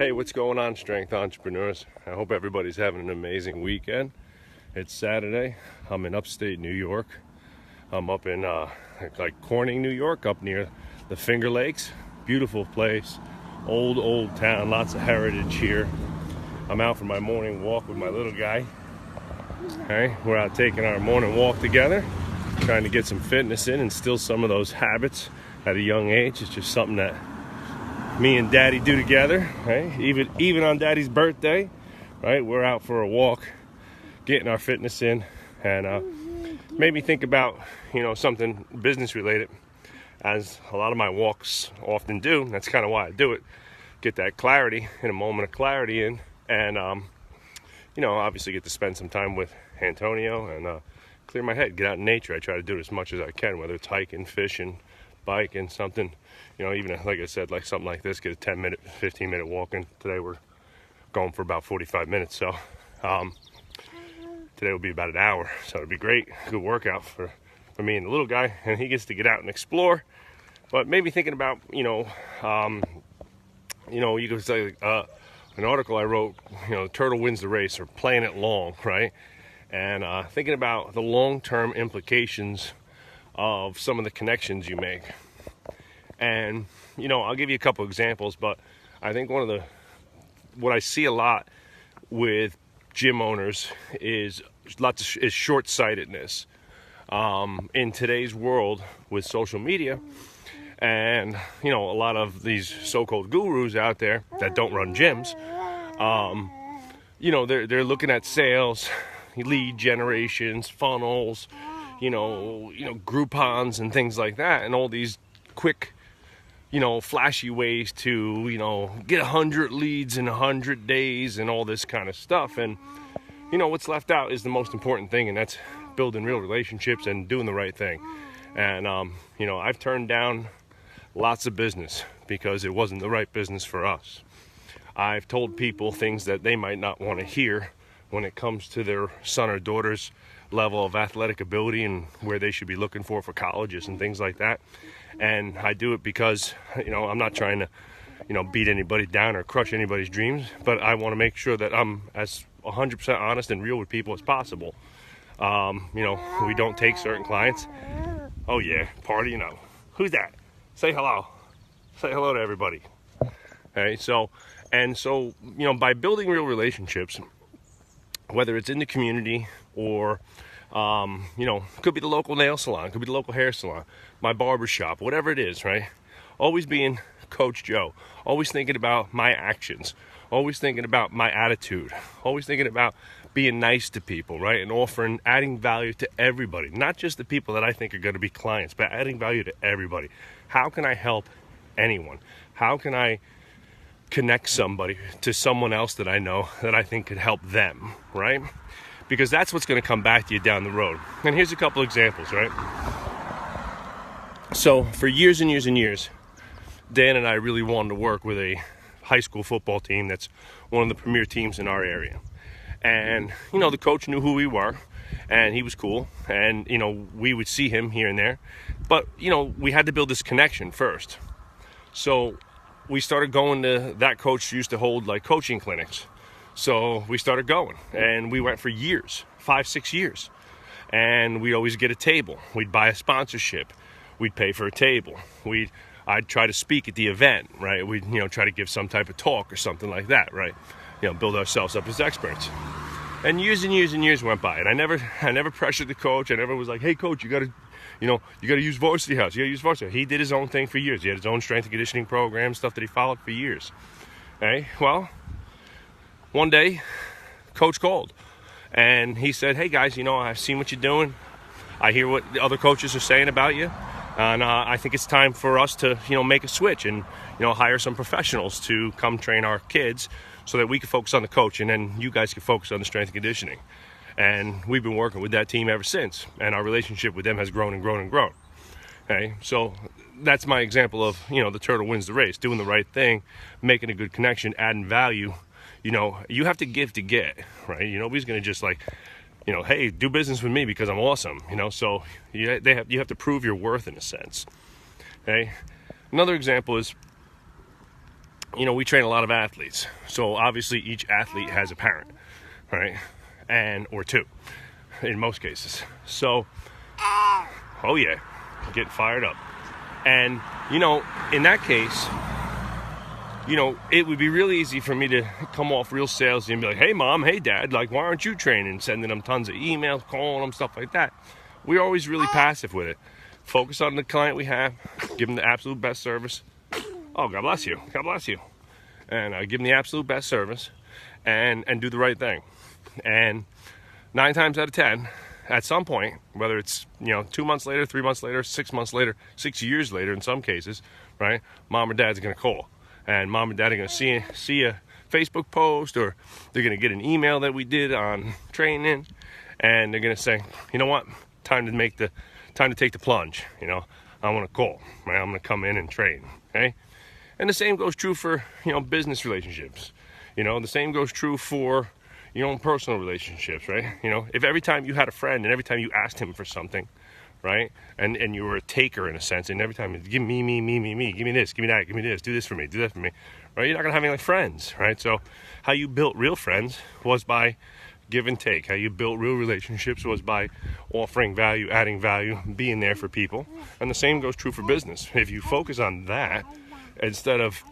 Hey, what's going on, strength entrepreneurs? I hope everybody's having an amazing weekend. It's Saturday. I'm in upstate New York. I'm up in like Corning, New York, up near the Finger Lakes. Beautiful place, old town, lots of heritage here. I'm out for my morning walk with my little guy. Okay, we're out taking our morning walk together, trying to get some fitness in, instill some of those habits at a young age. It's just something that me and Daddy do together, right? Even on Daddy's birthday, right? We're out for a walk, getting our fitness in, and made me think about, something business related, as a lot of my walks often do. That's kind of why I do it. Get that clarity, in a moment of clarity in, and obviously get to spend some time with Antonio and clear my head, get out in nature. I try to do it as much as I can, whether it's hiking, fishing, biking, something. Even like I said, like something like this, get a 10-minute, 15-minute walk in. Today we're going for about 45 minutes, so today will be about an hour, so it'll be great. Good workout for me and the little guy, and he gets to get out and explore. But maybe thinking about, you could say an article I wrote, the turtle wins the race, or playing it long, right? And thinking about the long-term implications of some of the connections you make. And, I'll give you a couple examples, but I think what I see a lot with gym owners is short-sightedness. In today's world with social media and, a lot of these so-called gurus out there that don't run gyms, they're looking at sales, lead generations, funnels, Groupons and things like that, and all these quick, flashy ways to, get 100 leads in 100 days and all this kind of stuff. And, what's left out is the most important thing, and that's building real relationships and doing the right thing. And, I've turned down lots of business because it wasn't the right business for us. I've told people things that they might not want to hear when it comes to their son or daughter's level of athletic ability and where they should be looking for colleges and things like that. And I do it because, I'm not trying to, beat anybody down or crush anybody's dreams, but I want to make sure that I'm as 100% honest and real with people as possible. We don't take certain clients. Oh yeah, party, Who's that? Say hello. Say hello to everybody. Okay, so, by building real relationships, whether it's in the community or, could be the local nail salon, could be the local hair salon, my barber shop, whatever it is, right? Always being Coach Joe, always thinking about my actions, always thinking about my attitude, always thinking about being nice to people, right? And adding value to everybody, not just the people that I think are going to be clients, but adding value to everybody. How can I help anyone? How can I connect somebody to someone else that I know that I think could help them, right? Because that's what's going to come back to you down the road. And here's a couple examples, right? So for years and years and years, Dan and I really wanted to work with a high school football team that's one of the premier teams in our area. And, the coach knew who we were, and he was cool, and, we would see him here and there. But, we had to build this connection first. So we started going to, that coach used to hold like coaching clinics. So we started going, and we went for years, 5-6 years. And we'd always get a table. We'd buy a sponsorship. We'd pay for a table. I'd try to speak at the event, right? We'd, try to give some type of talk or something like that, right? Build ourselves up as experts. And years and years and years went by, and I never pressured the coach. I never was like, hey coach, you gotta use Varsity House. You gotta use Varsity House. He did his own thing for years. He had his own strength and conditioning program, stuff that he followed for years. Okay, well, one day, coach called, and he said, hey guys, I've seen what you're doing. I hear what the other coaches are saying about you, and I think it's time for us to, make a switch and, hire some professionals to come train our kids so that we can focus on the coach, and then you guys can focus on the strength and conditioning. And we've been working with that team ever since, and our relationship with them has grown and grown and grown. Okay, so that's my example of, the turtle wins the race, doing the right thing, making a good connection, adding value. You have to give to get, right? Nobody's going to just like, hey, do business with me because I'm awesome, so you have to prove your worth in a sense. Okay, another example is you know, we train a lot of athletes. So obviously each athlete has a parent, right? And, or two, in most cases. So, oh yeah, getting fired up. And, you know, in that case, you know, it would be really easy for me to come off real salesy and be like, hey mom, hey dad, like, why aren't you training? Sending them tons of emails, calling them, stuff like that. We're always really passive with it. Focus on the client we have, give them the absolute best service. Oh, God bless you. God bless you. And give them the absolute best service and do the right thing. And 9 times out of 10, at some point, whether it's, you know, 2 months later, 3 months later, 6 months later, 6 years later in some cases, right, mom or dad's going to call. And mom and dad are going to see a Facebook post, or they're going to get an email that we did on training, and they're going to say, you know what, time to take the plunge. You know, I want to call, right? I'm going to come in and train. Okay. And the same goes true for, you know, business relationships. You know, the same goes true for your own personal relationships, right? You know, if every time you had a friend and every time you asked him for something, right, and you were a taker in a sense, and every time, give me, give me this, give me that, give me this, do this for me, do that for me, right? You're not gonna have any like friends, right? So how you built real friends was by give and take. How you built real relationships was by offering value, adding value, being there for people. And the same goes true for business. If you focus on that instead of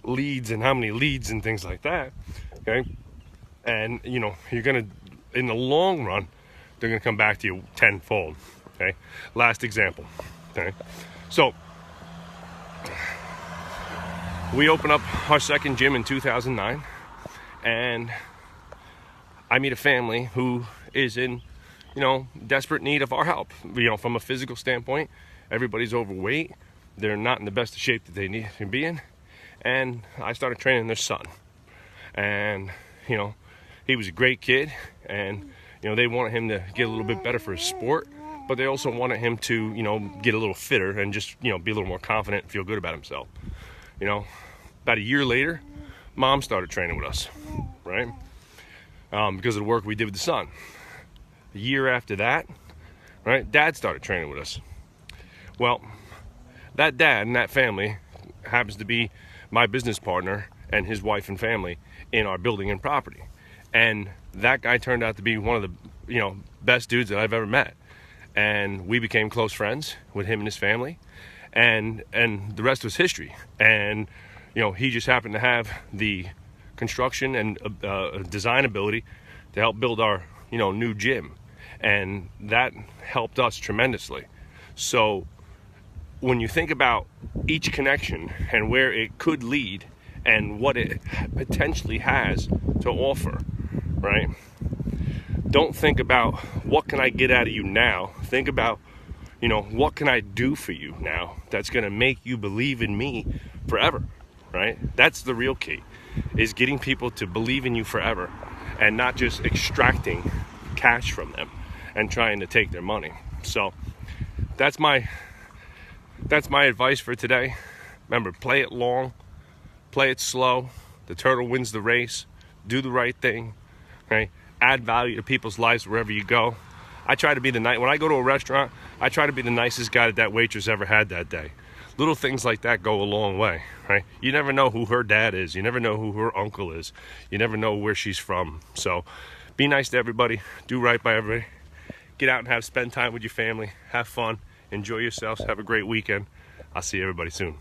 leads and how many leads and things like that, okay, and you know, you're gonna, in the long run, they're gonna come back to you tenfold. Okay, last example. Okay, so we opened up our second gym in 2009, and I meet a family who is in, you know, desperate need of our help. You know, from a physical standpoint, everybody's overweight. They're not in the best of shape that they need to be in. And I started training their son. And, you know, he was a great kid. And, you know, they wanted him to get a little bit better for his sport. But they also wanted him to, you know, get a little fitter and just, you know, be a little more confident and feel good about himself. You know, about a year later, mom started training with us, right? Because of the work we did with the son. A year after that, right, dad started training with us. Well, that dad and that family happens to be my business partner and his wife and family in our building and property. And that guy turned out to be one of the, you know, best dudes that I've ever met. And we became close friends with him and his family. And the rest was history. And, you know, he just happened to have the construction and design ability to help build our, you know, new gym, and that helped us tremendously. So when you think about each connection and where it could lead and what it potentially has to offer, right, don't think about what can I get out of you now. Think about, you know, what can I do for you now that's going to make you believe in me forever, right? That's the real key, is getting people to believe in you forever and not just extracting cash from them and trying to take their money. So that's my advice for today. Remember, play it long, play it slow. The turtle wins the race. Do the right thing, right? Add value to people's lives wherever you go. I try to be when I go to a restaurant, I try to be the nicest guy that waitress ever had that day. Little things like that go a long way, right? You never know who her dad is. You never know who her uncle is. You never know where she's from. So be nice to everybody. Do right by everybody. Get out and spend time with your family. Have fun. Enjoy yourselves. Have a great weekend. I'll see everybody soon.